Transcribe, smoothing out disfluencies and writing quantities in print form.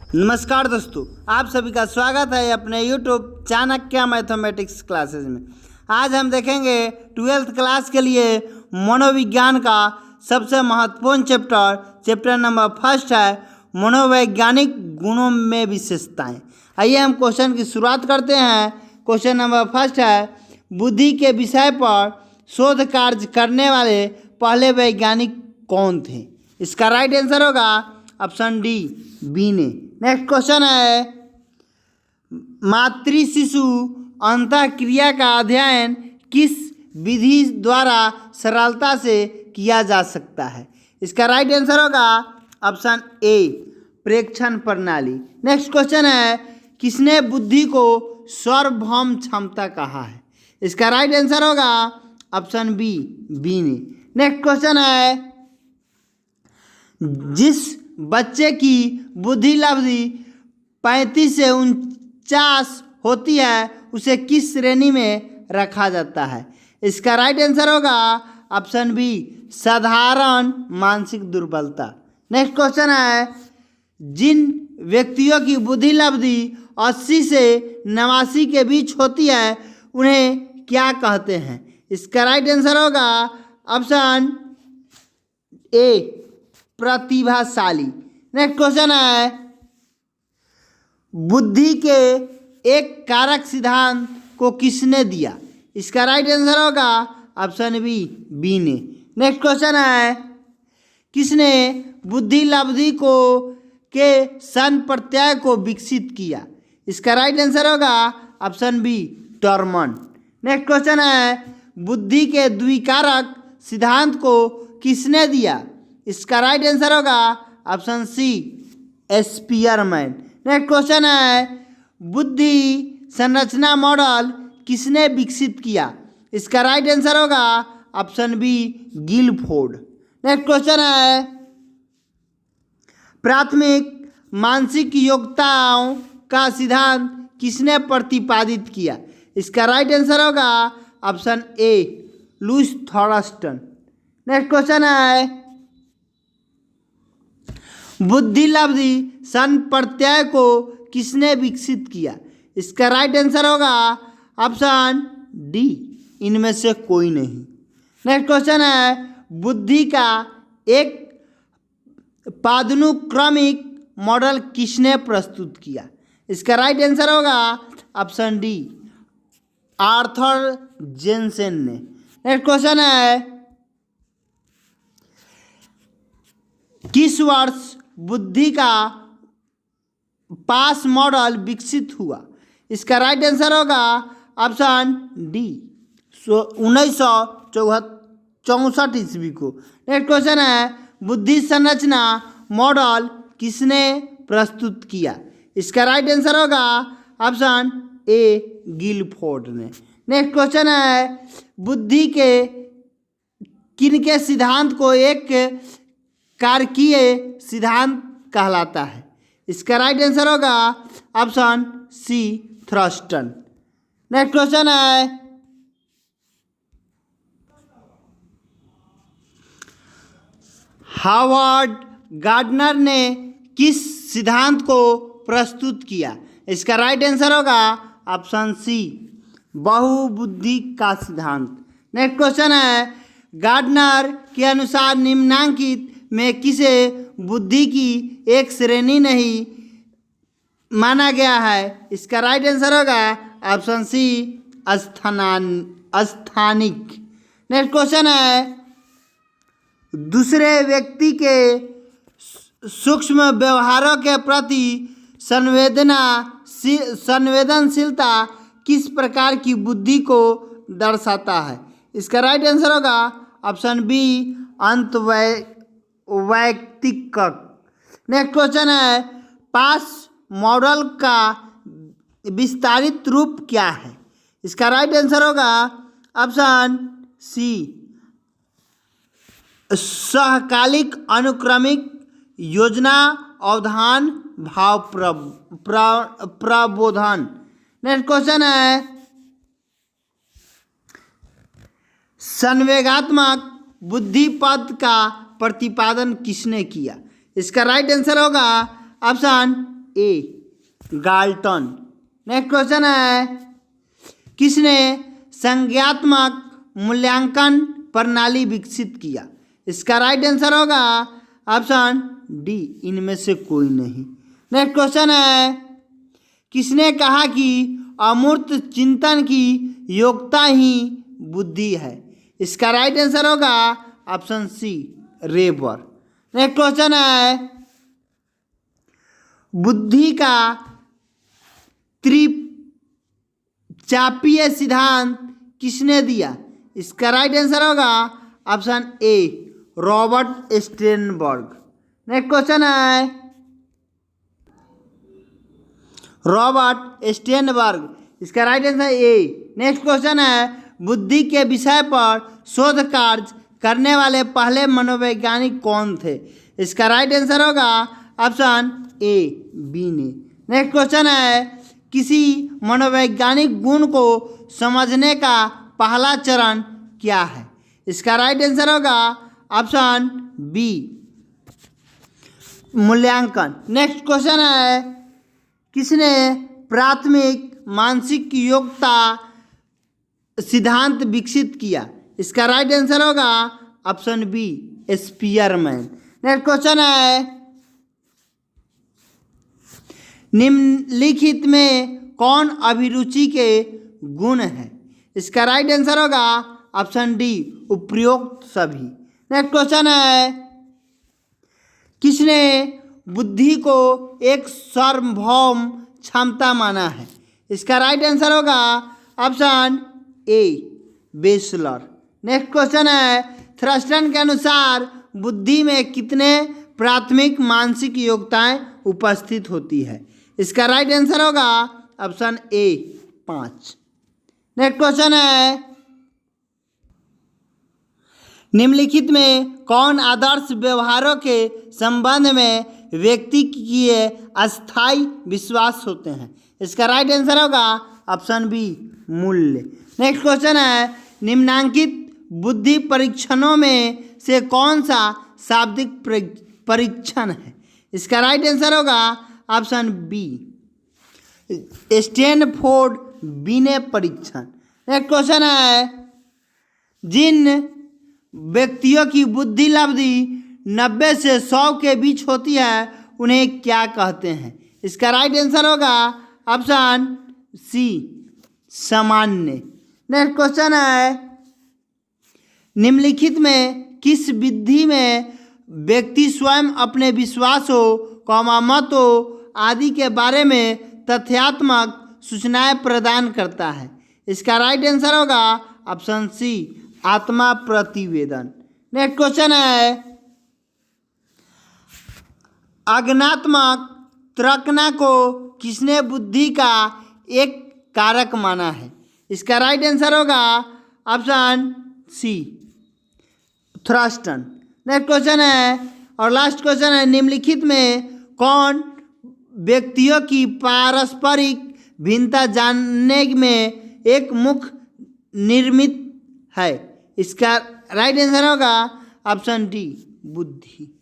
नमस्कार दोस्तों, आप सभी का स्वागत है अपने YouTube चाणक्य मैथमेटिक्स क्लासेस में। आज हम देखेंगे 12th क्लास के लिए मनोविज्ञान का सबसे महत्वपूर्ण चैप्टर नंबर फर्स्ट है मनोवैज्ञानिक गुणों में विशेषताएं। आइए हम क्वेश्चन की शुरुआत करते हैं। क्वेश्चन नंबर फर्स्ट है, बुद्धि के विषय पर शोध कार्य करने वाले पहले वैज्ञानिक कौन थे? इसका राइट आंसर होगा ऑप्शन डी, बीने। नेक्स्ट क्वेश्चन है, मातृ शिशु अंतःक्रिया का अध्ययन किस विधि द्वारा सरलता से किया जा सकता है? इसका राइट आंसर होगा ऑप्शन ए, प्रेक्षण प्रणाली। नेक्स्ट क्वेश्चन है, किसने बुद्धि को सार्वभौम क्षमता कहा है? इसका राइट आंसर होगा ऑप्शन बी, बीने। नेक्स्ट क्वेश्चन है, जिस बच्चे की बुद्धि लब्धि 35 से 49 होती है उसे किस श्रेणी में रखा जाता है? इसका राइट आंसर होगा ऑप्शन बी, साधारण मानसिक दुर्बलता। नेक्स्ट क्वेश्चन है, जिन व्यक्तियों की बुद्धि लब्धि 80 से 89 के बीच होती है उन्हें क्या कहते हैं? इसका राइट आंसर होगा ऑप्शन ए, प्रतिभाशाली। नेक्स्ट क्वेश्चन है, बुद्धि के एक कारक सिद्धांत को किसने दिया? इसका राइट आंसर होगा ऑप्शन बी, बी ने। नेक्स्ट क्वेश्चन है, किसने बुद्धि लब्धि को के सन प्रत्यय को विकसित किया? इसका राइट आंसर होगा option B, Terman. Next question है, बुद्धि के द्विकारक सिद्धांत को किसने दिया? इसका राइट आंसर होगा option C, Spearman. Next question है, बुद्धि संरचना मॉडल किसने विकसित किया? इसका राइट आंसर होगा option B, Guilford. Next question है, प्राथमिक मानसिक योग्यताओं का सिद्धांत किसने प्रतिपादित किया? इसका राइट आंसर होगा option A, Louis Thurstone. Next question है, बुद्धि लब्धि सन प्रत्यय को किसने विकसित किया? इसका राइट आंसर होगा ऑप्शन डी, इनमें से कोई नहीं। नेक्स्ट क्वेश्चन है, बुद्धि का एक पदानुक्रमिक मॉडल किसने प्रस्तुत किया? इसका राइट आंसर होगा ऑप्शन डी, आर्थर जेनसेन ने। नेक्स्ट क्वेश्चन है, किस वर्ष बुद्धि का पास मॉडल विकसित हुआ? इसका राइट आंसर होगा ऑप्शन डी, 1964 ईस्वी को। नेक्स्ट क्वेश्चन है, बुद्धि संरचना मॉडल किसने प्रस्तुत किया? इसका राइट आंसर होगा ऑप्शन ए, गिलफोर्ड ने। नेक्स्ट क्वेश्चन है, बुद्धि के किनके सिद्धांत को एक कारकीय सिद्धांत कहलाता है? इसका राइट आंसर होगा option C, Thurstone. Next question है, हार्वर्ड गार्डनर ने किस सिद्धांत को प्रस्तुत किया? इसका राइट आंसर होगा ऑप्शन सी, बहुबुद्धि का सिद्धांत। नेक्स्ट क्वेश्चन है, गार्डनर के अनुसार निम्नलिखित में किसे बुद्धि की एक श्रेणी नहीं माना गया है? इसका राइट आंसर होगा ऑप्शन सी, स्थानिक। नेक्स्ट क्वेश्चन है, दूसरे व्यक्ति के सूक्ष्म व्यवहारों के प्रति संवेदनशीलता किस प्रकार की बुद्धि को दर्शाता है? इसका राइट आंसर होगा ऑप्शन बी, वैयक्तिक। नेक्स्ट क्वेश्चन है, पास मॉडल का विस्तारित रूप क्या है? इसका राइट आंसर होगा ऑप्शन सी, सहकालिक अनुक्रमिक योजना अवधान भाव प्रबोधन। नेक्स्ट क्वेश्चन है, संवेगात्मक बुद्धि पद का प्रतिपादन किसने किया? इसका राइट आंसर होगा ऑप्शन ए गाल्टन। नेक्स्ट क्वेश्चन है, किसने संज्ञात्मक मूल्यांकन प्रणाली विकसित किया? इसका राइट आंसर होगा ऑप्शन डी, इनमें से कोई नहीं। नेक्स्ट क्वेश्चन है, किसने कहा कि अमूर्त चिंतन की योग्यता ही बुद्धि है? इसका राइट आंसर होगा ऑप्शन सी, रेबर। नेक्स्ट क्वेश्चन है, बुद्धि का त्रिचापीय सिद्धांत किसने दिया? इसका राइट आंसर होगा option A, Robert Sternberg. Next question है, रॉबर्ट स्टेनबर्ग, इसका right answer A. Next question है, बुद्धि के विषय पर शोध कार्य करने वाले पहले मनोवैज्ञानिक कौन थे? इसका राइट आंसर होगा ऑप्शन ए, बीने। नेक्स्ट क्वेश्चन है, किसी मनोवैज्ञानिक गुण को समझने का पहला चरण क्या है? इसका राइट आंसर होगा ऑप्शन बी, मूल्यांकन। नेक्स्ट क्वेश्चन है, किसने प्राथमिक मानसिक योग्यता सिद्धांत विकसित किया? इसका राइट आंसर होगा option B, Spearman. Next question है, निम्नलिखित में कौन अभिरुचि के गुण है? इसका राइट आंसर होगा ऑप्शन डी, उपयुक्त सभी। नेक्स्ट क्वेश्चन है, किसने बुद्धि को एक सार्वभौम क्षमता माना है? इसका राइट आंसर होगा ऑप्शन ए, बेसलर। नेक्स्ट क्वेश्चन है, थ्रस्टन के अनुसार बुद्धि में कितने प्राथमिक मानसिक योग्यताएं उपस्थित होती है? इसका राइट आंसर होगा ऑप्शन ए, 5। नेक्स्ट क्वेश्चन है, निम्नलिखित में कौन आदर्श व्यवहारों के संबंध में व्यक्ति की अस्थायी विश्वास होते हैं? इसका राइट आंसर होगा ऑप्शन बी, मूल्य। नेक्स्ट क्वेश्चन है, निम्नांकित बुद्धि परीक्षणों में से कौन सा शाब्दिक परीक्षण है? इसका राइट आंसर होगा ऑप्शन बी, स्टैनफोर्ड बिने परीक्षण। नेक्स्ट क्वेश्चन है, जिन व्यक्तियों की बुद्धि लब्धि 90 से 100 के बीच होती है उन्हें क्या कहते हैं? इसका राइट आंसर होगा ऑप्शन सी, सामान्य। नेक्स्ट क्वेश्चन है, निम्नलिखित में किस विधि में व्यक्ति स्वयं अपने विश्वासों, मतों आदि के बारे में तथ्यात्मक सूचनाएं प्रदान करता है? इसका राइट आंसर होगा ऑप्शन सी, आत्मा प्रतिवेदन। नेक्स्ट क्वेश्चन है, अज्ञानात्मक तर्कना को किसने बुद्धि का एक कारक माना है? इसका राइट आंसर होगा option C, Thurstone. Next question है और लास्ट क्वेश्चन है, निम्नलिखित में कौन व्यक्तियों की पारस्परिक भिन्नता जानने में एक मुख्य निर्मित है? इसका राइट आंसर होगा ऑप्शन डी, बुद्धि।